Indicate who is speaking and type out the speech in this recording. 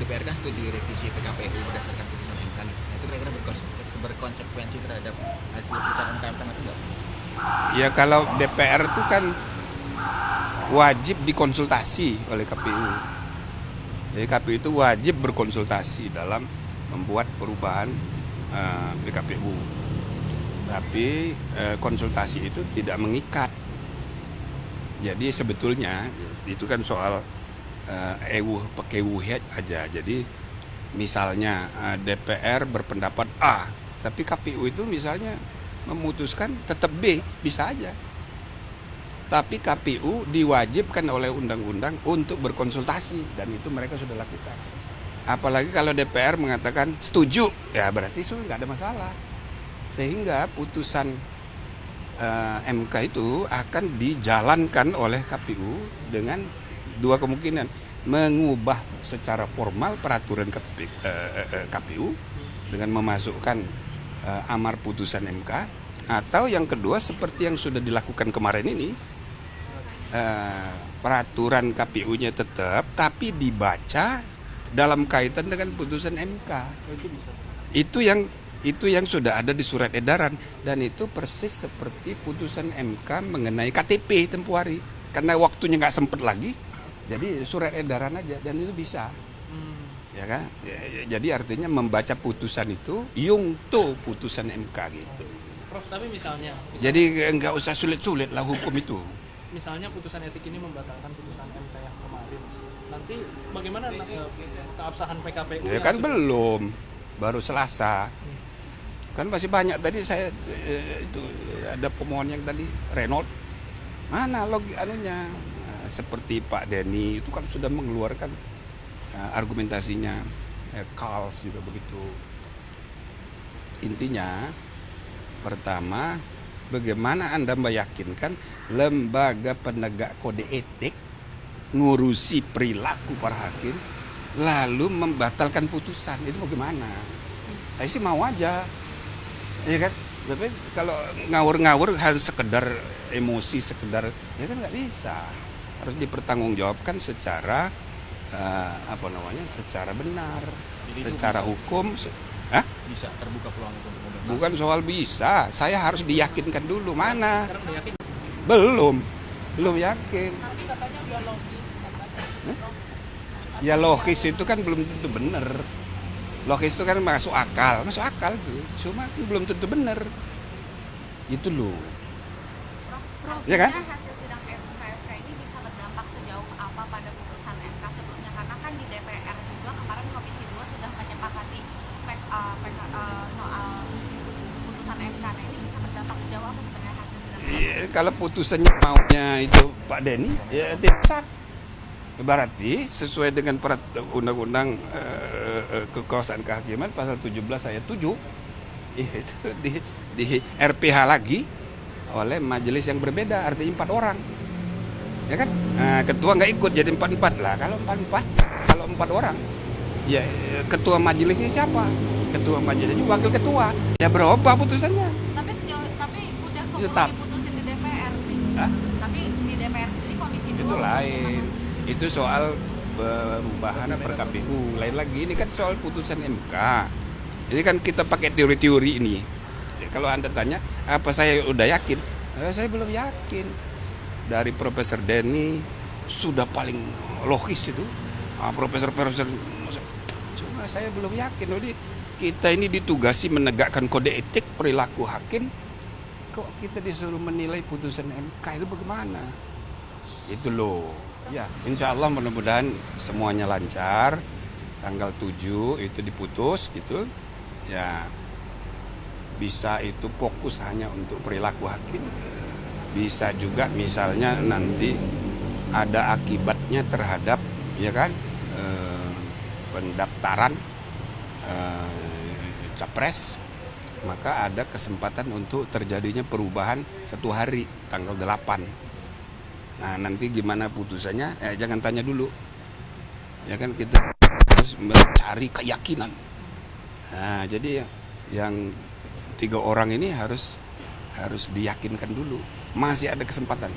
Speaker 1: DPR kan studi revisi PKPU berdasarkan putusan MK nih. Nah, itu kira-kira berkonsekuensi terhadap hasil putusan MK yang itu nggak?
Speaker 2: Ya kalau DPR itu kan wajib dikonsultasi oleh KPU. Jadi KPU itu wajib berkonsultasi dalam membuat perubahan PKPU. Tapi konsultasi itu tidak mengikat. Jadi sebetulnya itu kan soal pekewuh aja. Jadi misalnya DPR berpendapat A, tapi KPU itu misalnya memutuskan tetap B, bisa aja. Tapi KPU diwajibkan oleh undang-undang untuk berkonsultasi, dan itu mereka sudah lakukan. Apalagi kalau DPR mengatakan setuju, ya berarti itu nggak ada masalah. Sehingga putusan MK itu akan dijalankan oleh KPU dengan dua kemungkinan: mengubah secara formal peraturan KPU dengan memasukkan amar putusan MK, atau yang kedua seperti yang sudah dilakukan kemarin ini, peraturan KPU-nya tetap tapi dibaca dalam kaitan dengan putusan MK. Itu yang sudah ada di surat edaran, dan itu persis seperti putusan MK mengenai KTP tempoh hari. Karena waktunya nggak sempet lagi, jadi surat edaran aja, dan itu bisa. Ya kan? Jadi artinya membaca putusan itu yungto putusan MK gitu.
Speaker 3: Prof, tapi misalnya
Speaker 2: Jadi nggak usah sulit-sulit lah hukum itu.
Speaker 3: Misalnya putusan etik ini membatalkan putusan MK yang kemarin. Nanti bagaimana keabsahan PKPU?
Speaker 2: Ya kan belum, baru Selasa. Kan masih banyak tadi saya itu ada pemohon yang tadi Renault. Mana anunya? Seperti Pak Denny itu kan sudah mengeluarkan argumentasinya. Kals juga begitu. Intinya pertama, bagaimana Anda meyakinkan lembaga penegak kode etik ngurusi perilaku para hakim lalu membatalkan putusan? Itu bagaimana? Saya sih mau aja, ya kan? Tapi kalau ngawur-ngawur harus sekedar emosi, sekedar, ya kan nggak bisa. Harus dipertanggungjawabkan secara secara benar. Jadi secara hukum.
Speaker 1: Bisa terbuka peluang untuk membentuk.
Speaker 2: Bukan soal bisa, saya harus diyakinkan dulu. Mana?
Speaker 3: Sekarang udah yakin?
Speaker 2: Belum yakin.
Speaker 4: Tapi katanya dia logis,
Speaker 2: Ya logis itu kan belum tentu benar. Logis itu kan masuk akal tuh. Cuma belum tentu benar. Itu loh.
Speaker 4: Prof,
Speaker 2: Ya kan?
Speaker 4: hasil sidang MK ini bisa berdampak sejauh apa pada putusan MK sebelumnya? Karena kan di DPR juga kemarin Komisi 2 sudah menyepakati soal putusan MK. Nah, ini bisa berdampak sejauh apa sebenarnya hasil sidang MK?
Speaker 2: Ya, kalau putusannya maunya itu Pak Denny, ya tidak sah. Berarti sesuai dengan undang-undang kekuasaan kehakiman pasal 17 ayat 7 itu di RPH lagi oleh majelis yang berbeda, artinya 4 orang, ya kan? Nah, ketua nggak ikut, jadi 4-4 lah. Kalau 4 orang, ya ketua majelisnya siapa? Ketua majelisnya wakil ketua. Ya berubah putusannya.
Speaker 4: Tapi udah
Speaker 2: Tetap.
Speaker 4: diputusin di DPR nih.
Speaker 2: Hah?
Speaker 4: Tapi di DPR sendiri Komisi 2
Speaker 2: Itu lain. Itu soal perubahan per KPU. Lain lagi, ini kan soal putusan MK. Ini kan kita pakai teori-teori ini. Ya, kalau Anda tanya, apa saya udah yakin? Saya belum yakin. Dari Profesor Denny sudah paling logis itu. Profesor cuma saya belum yakin. Jadi kita ini ditugasi menegakkan kode etik perilaku hakim. Kok kita disuruh menilai putusan MK itu bagaimana? Itu loh. Ya, insya Allah mudah-mudahan semuanya lancar. Tanggal 7 itu diputus gitu. Ya, bisa itu fokus hanya untuk perilaku hakim. Bisa juga misalnya nanti ada akibatnya terhadap, ya kan, pendaftaran capres. Maka ada kesempatan untuk terjadinya perubahan 1 hari, tanggal 8. Nah, nanti gimana putusannya? Jangan tanya dulu. Ya kan, kita harus mencari keyakinan. Nah, jadi yang 3 orang ini harus diyakinkan dulu. Masih ada kesempatan.